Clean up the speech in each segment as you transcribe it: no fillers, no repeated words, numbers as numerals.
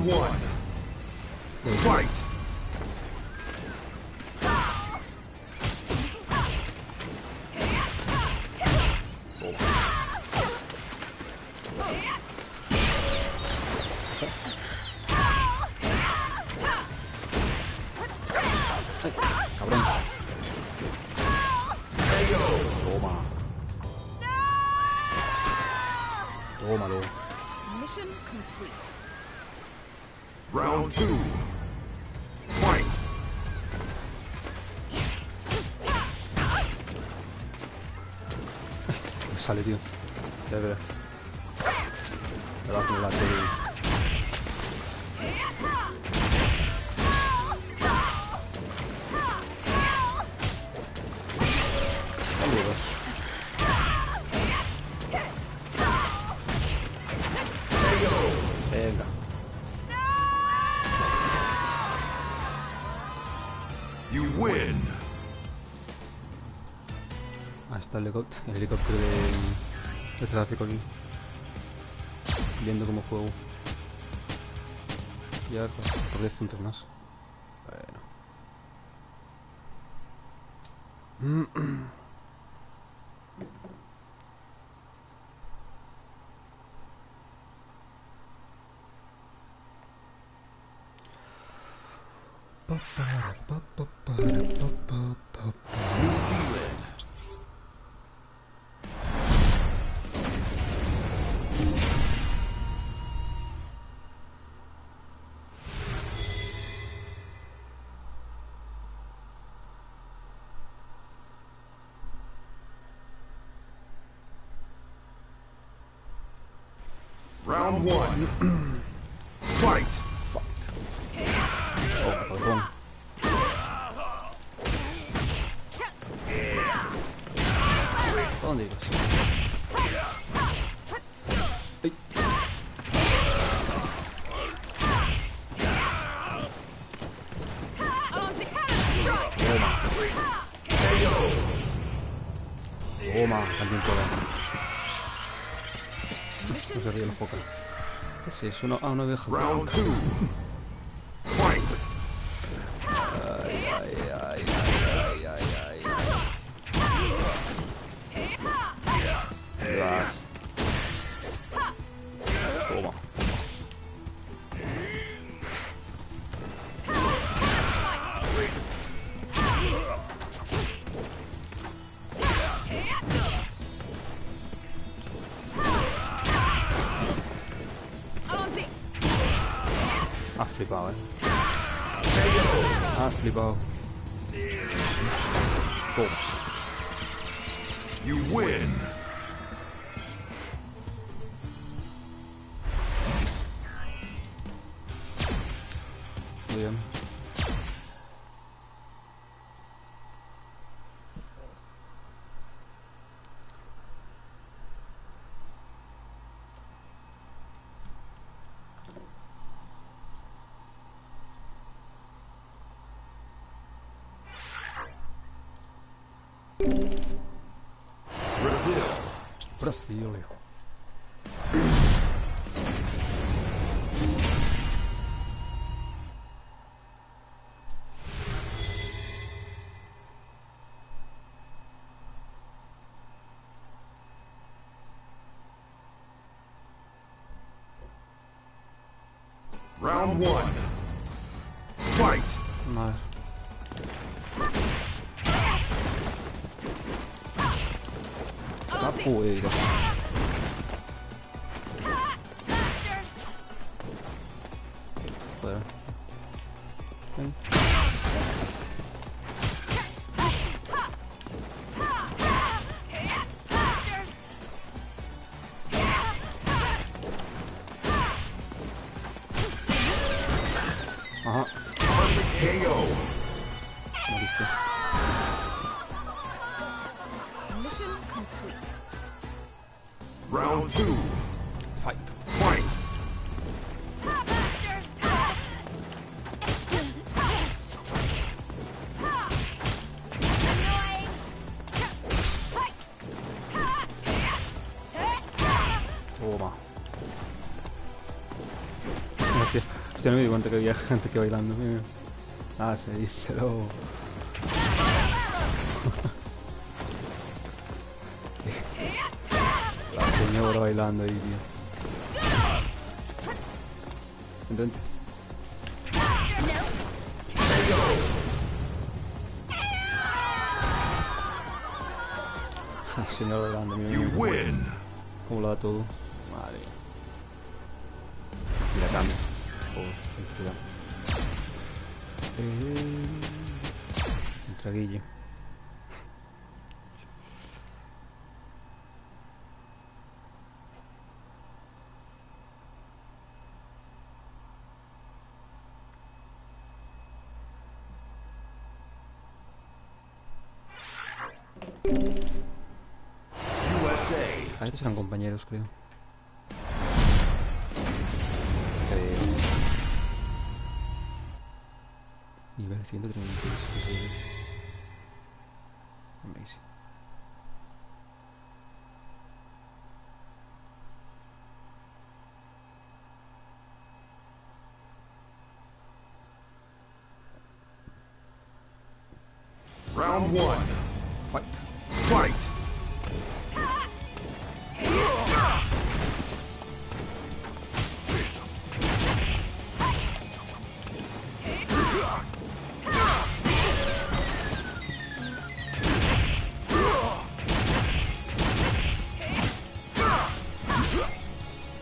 Round one. Fight. Cabrón. Toma. Tómalo. Mission complete. Round two. Fight. Me sale, tío. Ya verás. Debajo de la tele. Saludos. Venga. You win. Ah, está el helicóptero de tráfico aquí. Viendo cómo juego. Ya por 10 puntos más. Bueno. New Zealand. Round one. Fight. Oh, cabrón. ¿Dónde ibas? ¡Ay! Toma, también toda. No se ríe la foca. ¿Qué es eso? No, una oveja. Round two. Fight. Ay, ay, ay, ay, ay, ay, ay. Vas. Toma. Has flipado, Has flipado. Toma. You win. Muy bien. Brazil. Brasil. Round one. Fight. Vale. Capoeira. Fuera. Ven. Ajá. KO. Moriste. Mission complete. Round two. Fight. Fight. Toma. Hostia, Hostia, no me di cuenta que había gente que bailando. Mira. Ah, se dice lo... La señora bailando ahí, tío. Intente. La señora bailando, mira, You mira. win. Cómo lo da todo. Madre mía. Mira, cambia. Oh, cuidado. Un traguillo. USA. Ah, estos eran compañeros, creo. Nivel 136. Amazing. Round one. Fight. Fight.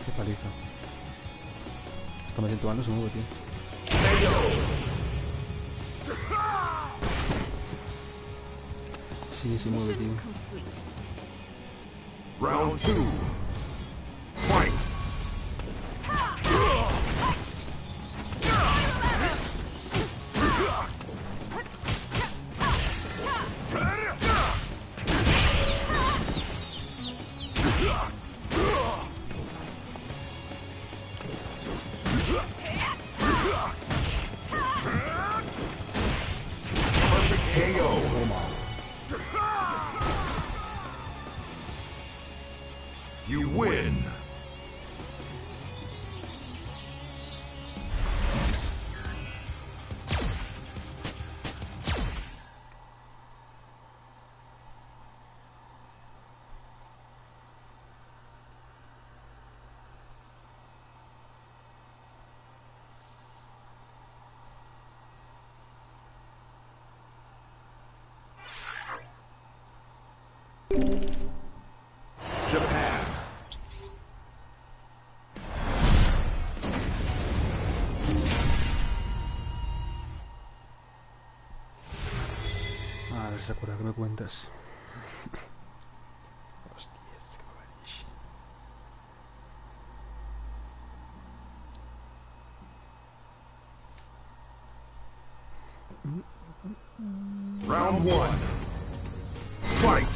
Qué paliza. Está metiendo bando su nuevo, tío. Sí, se mueve, tío. Mission complete. Round two. Fight. Perfect KO. You win. Japan. A ver si se acuerda que me cuentas. Hostias, qué maravilla. Round one. Fight.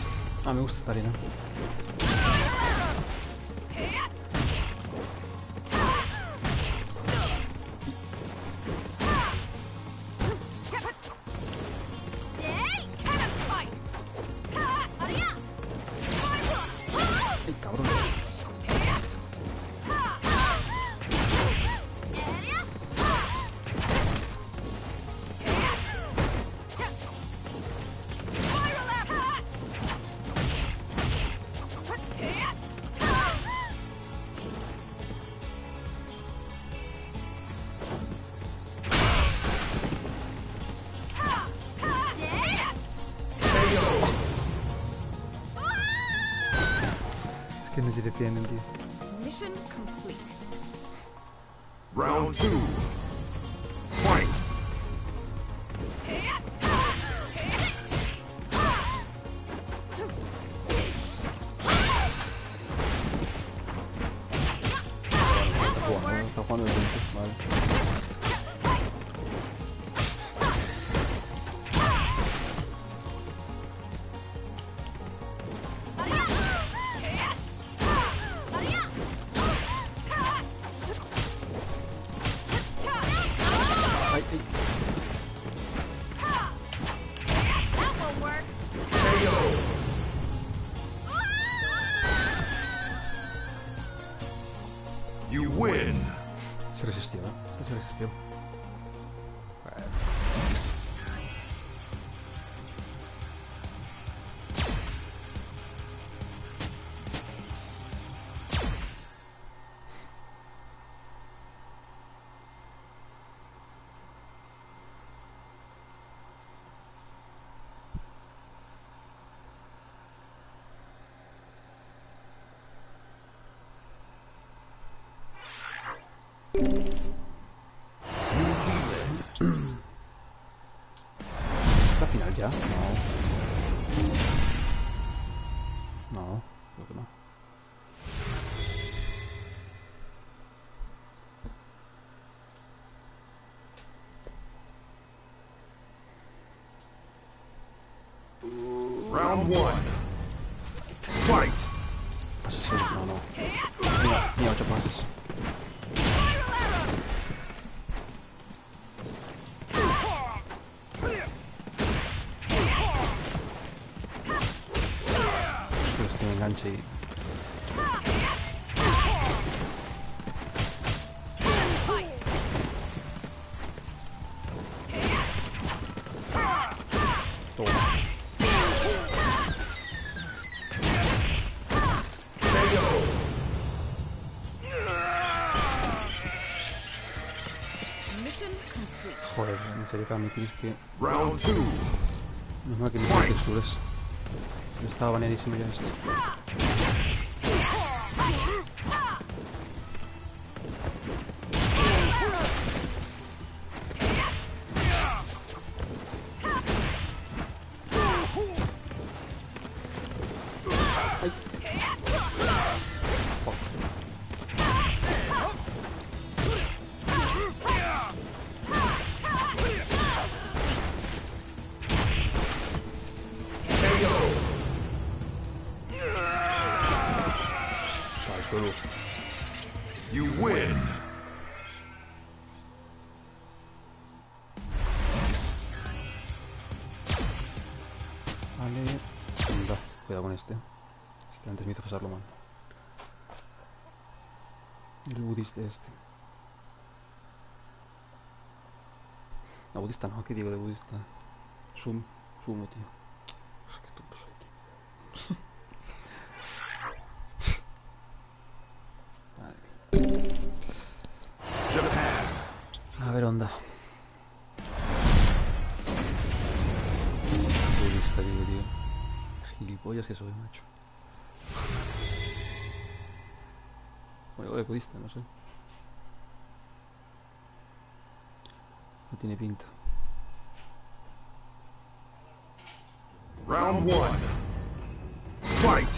Ah, me gusta esta arena. ¡Ay, cabrón! Es que no se detienen, tío. Mission complete. Round two. Fight. Está jugando de frente, vale. Ay, ay. That won't work. You win. Se resistió, ¿eh? Este se resistió. veces, tío. Joder. ¿Está final ya? No. No, creo que no. Round one. Fight. Pases, sí, no. Ni 8 pases. Este enganche y... Toma. Mission complete. Joder, en serio que admitir que... Round two. No es mal que ni tiene texturas. Estaba baneadísimo ya esto. Al suelo. You win. Vale. Anda, cuidado con este. Este antes me hizo pasarlo mal. El budista este. No, budista no, ¿qué digo de budista? Sumo, tío. Qué tonto soy, tío. Madre mía. Japan. A ver, onda. Budista, digo, tío. Gilipollas que soy, macho. Bueno, de budista, no sé. No tiene pinta. Round one. Fight.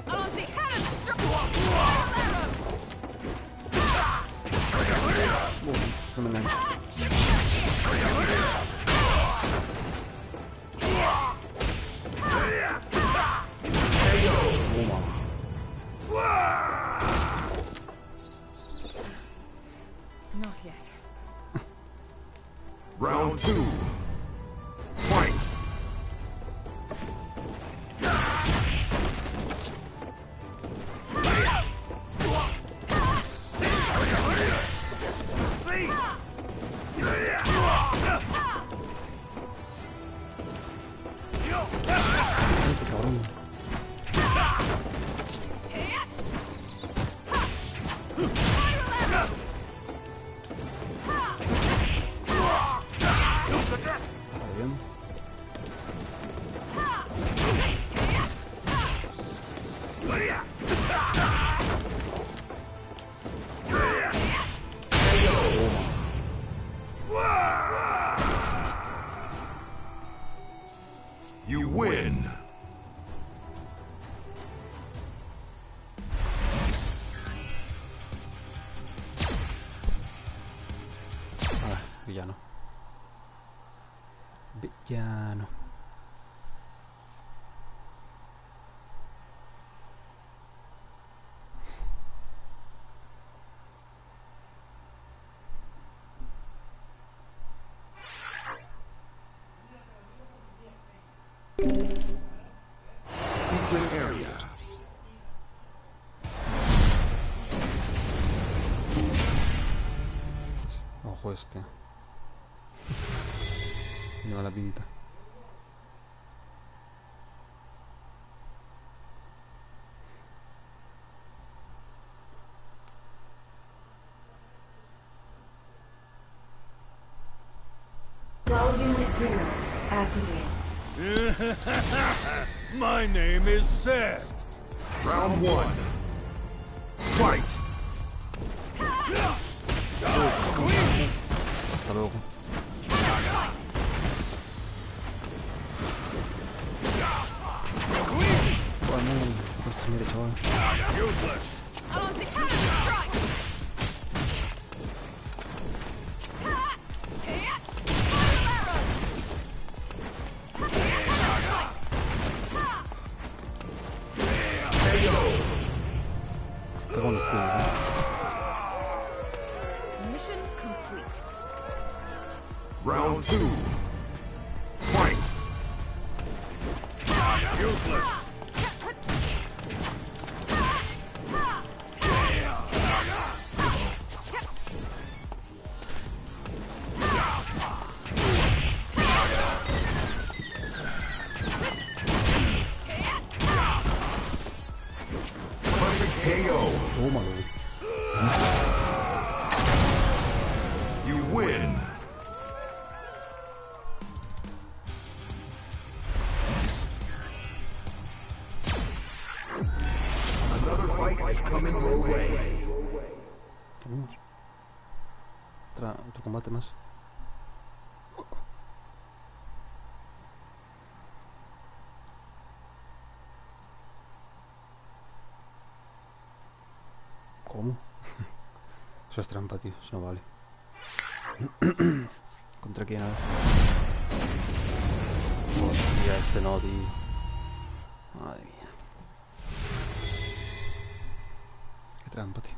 On the head of the No me engancho. Not yet. Round two. Fight. Ay, qué cabrón. Está bien. You win. Villano. Villano. rojo este. Tiene mala pinta. Unit 0 activated. My name is Seth. Round 1. Fight! Hasta luego. Bueno, pues mire, chaval. Useless. Anti-cannon strike! Qué bonito, ¿eh? Mission complete. Round 2. Fight! Useless. Perfect KO. Tómalo. You win. Another fight is coming your way. Vamos. Otro combate más. ¿Cómo? Eso es trampa, tío. Eso no vale. ¿Contra quién? A ver. Hostia, este no, tío. Madre mía. Qué trampa, tío.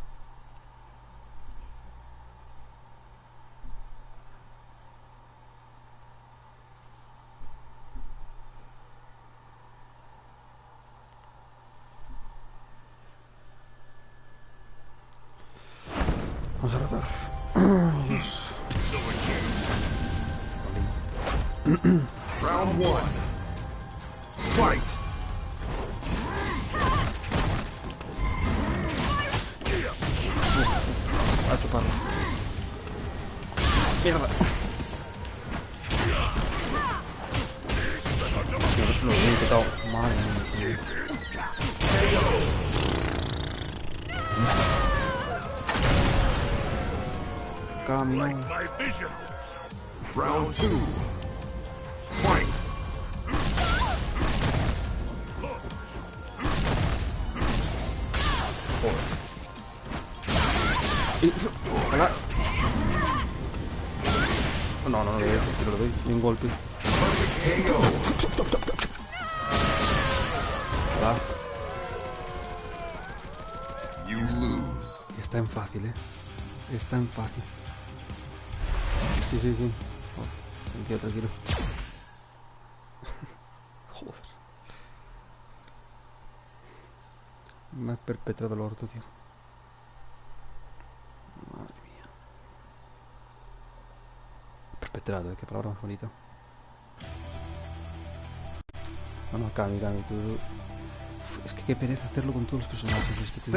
Vamos a rotar. Dios. Round 1. Fight! A chuparlo. Mierda. Lo he intentado. Madre mía. Camino. My vision. Round 2. Fight! Hola. No, no le doy, es que lo doy. Ni un golpe. KO. Hola. You lose. Está en fácil, Está en fácil. Sí, sí, sí. Oh, tranquilo, tranquilo. Joder. Me ha perpetrado el orto, tío. Madre mía. Perpetrado, qué palabra más bonita. Vamos, Cami, tú. Es que qué pereza hacerlo con todos los personajes de este tío.